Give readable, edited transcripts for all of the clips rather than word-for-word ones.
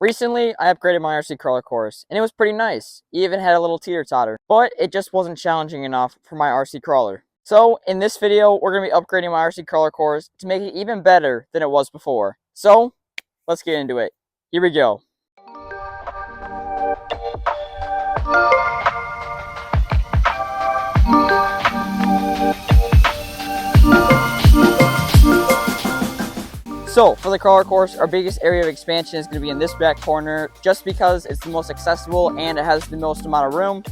Recently, I upgraded my RC crawler course, and it was pretty nice. It even had a little teeter-totter, but it just wasn't challenging enough for my RC crawler. So, in this video, we're going to be upgrading my RC crawler course to make it even better than it was before. So, let's get into it. Here we go. So, for the crawler course, our biggest area of expansion is going to be in this back corner, just because it's the most accessible and it has the most amount of room.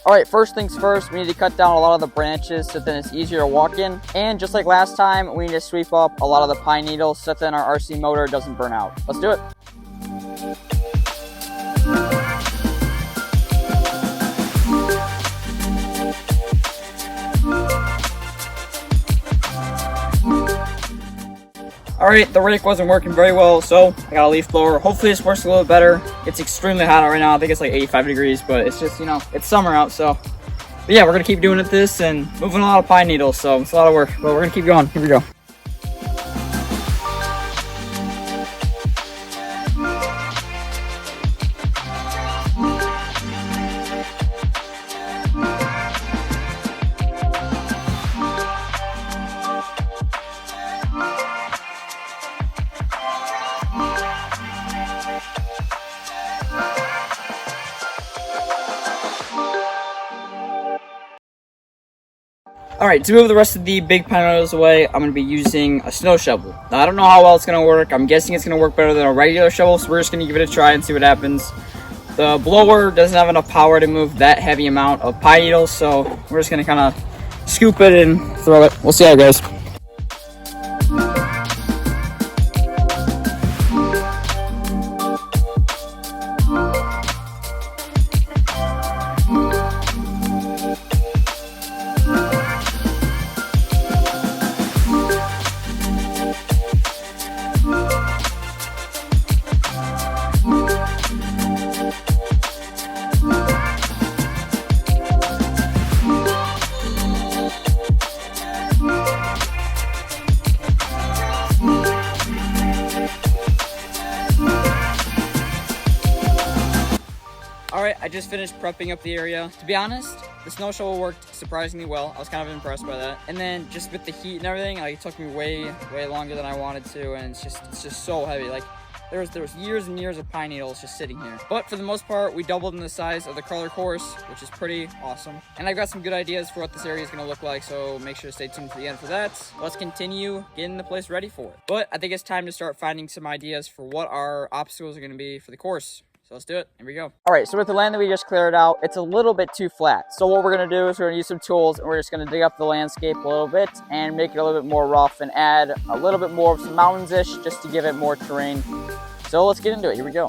Alright, first things first, we need to cut down a lot of the branches so then it's easier to walk in. And just like last time, we need to sweep up a lot of the pine needles so then our RC motor doesn't burn out. Let's do it. Alright, the rake wasn't working very well, so I got a leaf blower. Hopefully this works a little better. It's extremely hot out right now. I think it's like 85 degrees, but it's just, it's summer out, so. But yeah, we're going to keep doing this and moving a lot of pine needles, so it's a lot of work. But we're going to keep going. Here we go. Alright, to move the rest of the big pine needles away, I'm going to be using a snow shovel. Now, I don't know how well it's going to work. I'm guessing it's going to work better than a regular shovel, so we're just going to give it a try and see what happens. The blower doesn't have enough power to move that heavy amount of pine needles, so we're just going to kind of scoop it and throw it. We'll see how it goes. Alright, I just finished prepping up the area. To be honest, the snow shovel worked surprisingly well. I was kind of impressed by that. And then just with the heat and everything, like, it took me way longer than I wanted to, and it's just so heavy. Like, there was years and years of pine needles just sitting here. But for the most part, we doubled in the size of the crawler course, which is pretty awesome. And I've got some good ideas for what this area is going to look like, so make sure to stay tuned for the end for that. Let's continue getting the place ready for it. But I think it's time to start finding some ideas for what our obstacles are going to be for the course. So let's do it. Here we go. All right, so with the land that we just cleared out, it's a little bit too flat. So what we're going to do is we're going to use some tools, and we're just going to dig up the landscape a little bit and make it a little bit more rough and add a little bit more of some mountains-ish just to give it more terrain. So let's get into it. Here we go.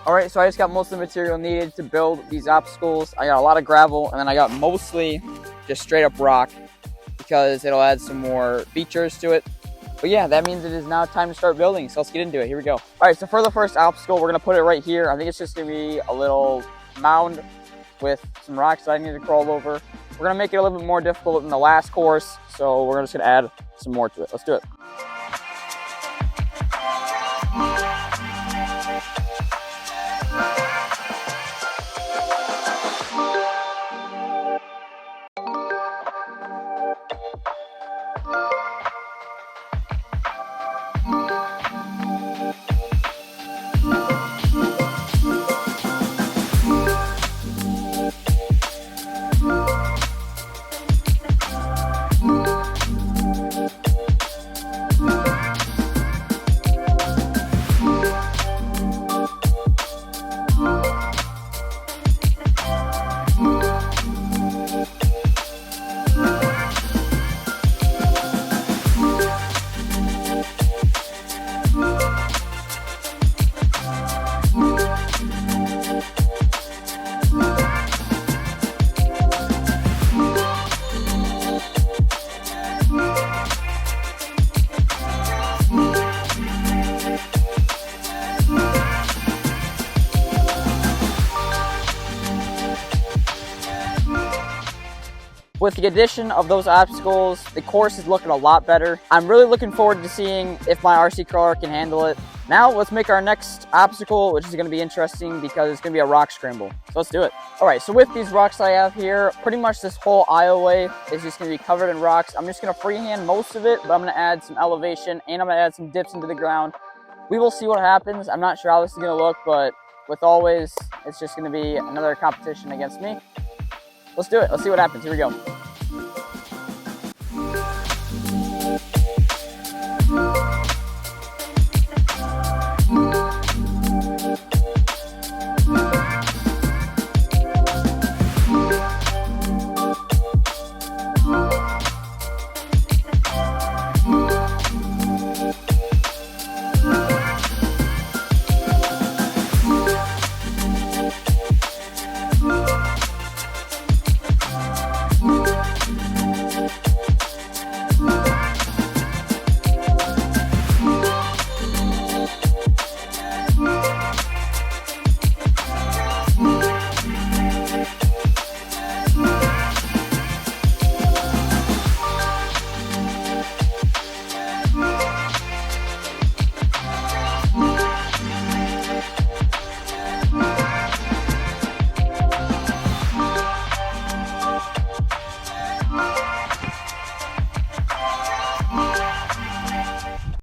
Alright, so I just got most of the material needed to build these obstacles. I got a lot of gravel, and then I got mostly just straight up rock because it'll add some more features to it. But yeah, that means it is now time to start building, so let's get into it. Here we go. Alright, so for the first obstacle, we're going to put it right here. I think it's just going to be a little mound with some rocks that I need to crawl over. We're going to make it a little bit more difficult than the last course, so we're just going to add some more to it. Let's do it. with the addition of those obstacles, the course is looking a lot better. I'm really looking forward to seeing if my RC crawler can handle it. Now let's make our next obstacle, which is going to be interesting because it's going to be a rock scramble. So let's do it. All right, so with these rocks I have here, pretty much this whole aisleway is just going to be covered in rocks. I'm just going to freehand most of it, but I'm going to add some elevation and I'm going to add some dips into the ground. We will see what happens. I'm not sure how this is going to look, but with always, it's just going to be another competition against me. Let's do it. Let's see what happens. Here we go.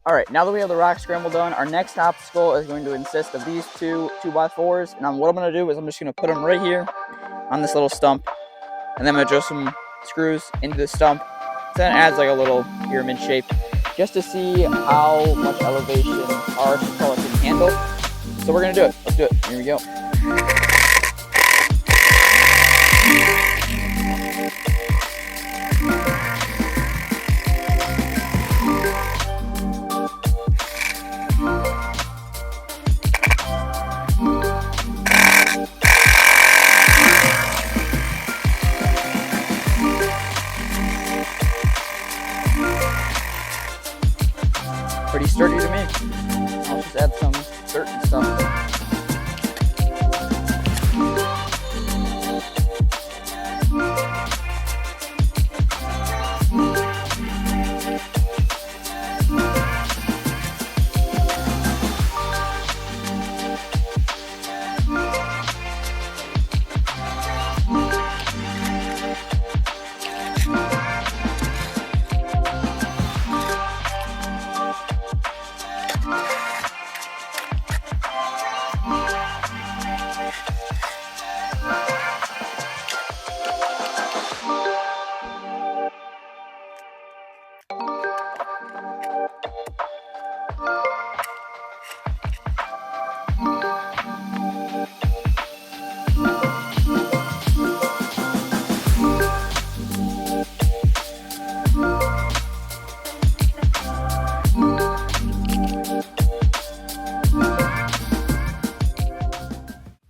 All right, now that we have the rock scramble done, our next obstacle is going to consist of these two 2x4s. And what I'm going to do is I'm just going to put them right here on this little stump. And then I'm going to drill some screws into the stump. So then it adds like a little pyramid shape just to see how much elevation our RC crawler can handle. So we're going to do it. Let's do it. Here we go. Pretty sturdy to me. I'll just add some dirt and stuff.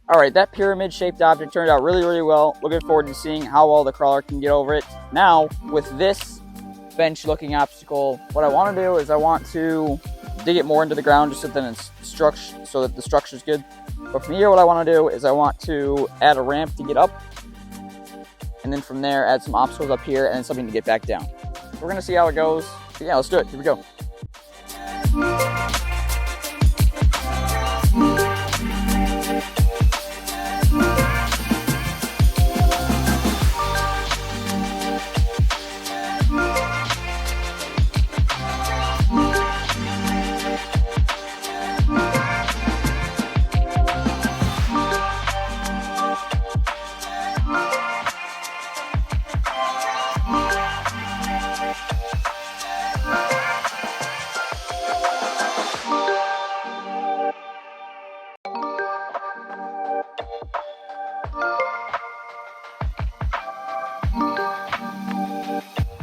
All right, that pyramid-shaped object turned out really, really well. Looking forward to seeing how well the crawler can get over it. Now, with this bench-looking obstacle, what I want to do is I want to dig it more into the ground just so that it's structured, so that the structure's good. But from here, what I want to do is I want to add a ramp to get up, and then from there, add some obstacles up here and then something to get back down. So we're gonna see how it goes. So yeah, let's do it. Here we go.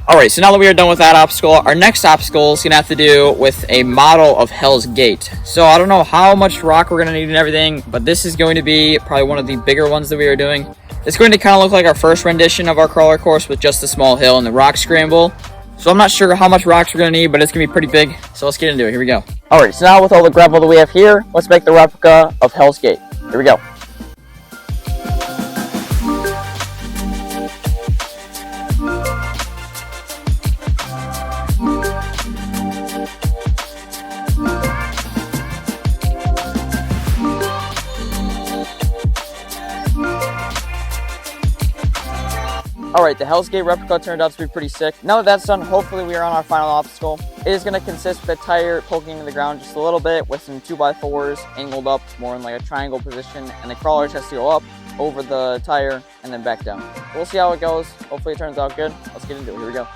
Alright, so now that we are done with that obstacle, our next obstacle is going to have to do with a model of Hell's Gate. So I don't know how much rock we're going to need and everything, but this is going to be probably one of the bigger ones that we are doing. It's going to kind of look like our first rendition of our crawler course with just the small hill and the rock scramble. So I'm not sure how much rocks we're going to need, but it's going to be pretty big. So let's get into it. Here we go. Alright, so now with all the gravel that we have here, let's make the replica of Hell's Gate. Here we go. Alright, the Hell's Gate replica turned out to be pretty sick. Now that that's done, hopefully we are on our final obstacle. It is going to consist of the tire poking into the ground just a little bit with some 2x4s angled up more in like a triangle position, and the crawler just has to go up over the tire and then back down. We'll see how it goes. Hopefully it turns out good. Let's get into it. Here we go.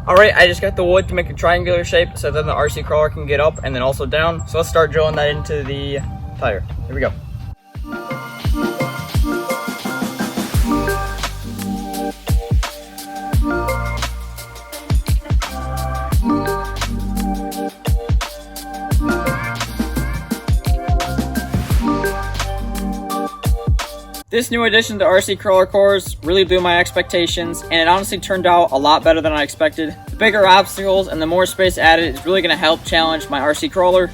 Alright, I just got the wood to make a triangular shape so then the RC crawler can get up and then also down. So let's start drilling that into the tire. Here we go. This new addition to RC crawler cores really blew my expectations, and it honestly turned out a lot better than I expected. The bigger obstacles and the more space added is really going to help challenge my RC crawler.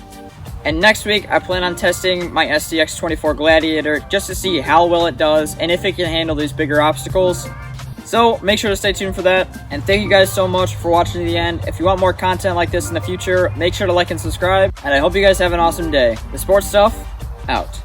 And next week I plan on testing my SDX24 Gladiator just to see how well it does and if it can handle these bigger obstacles. So make sure to stay tuned for that, and thank you guys so much for watching to the end. If you want more content like this in the future, make sure to like and subscribe, and I hope you guys have an awesome day. The Sports Stuff, out.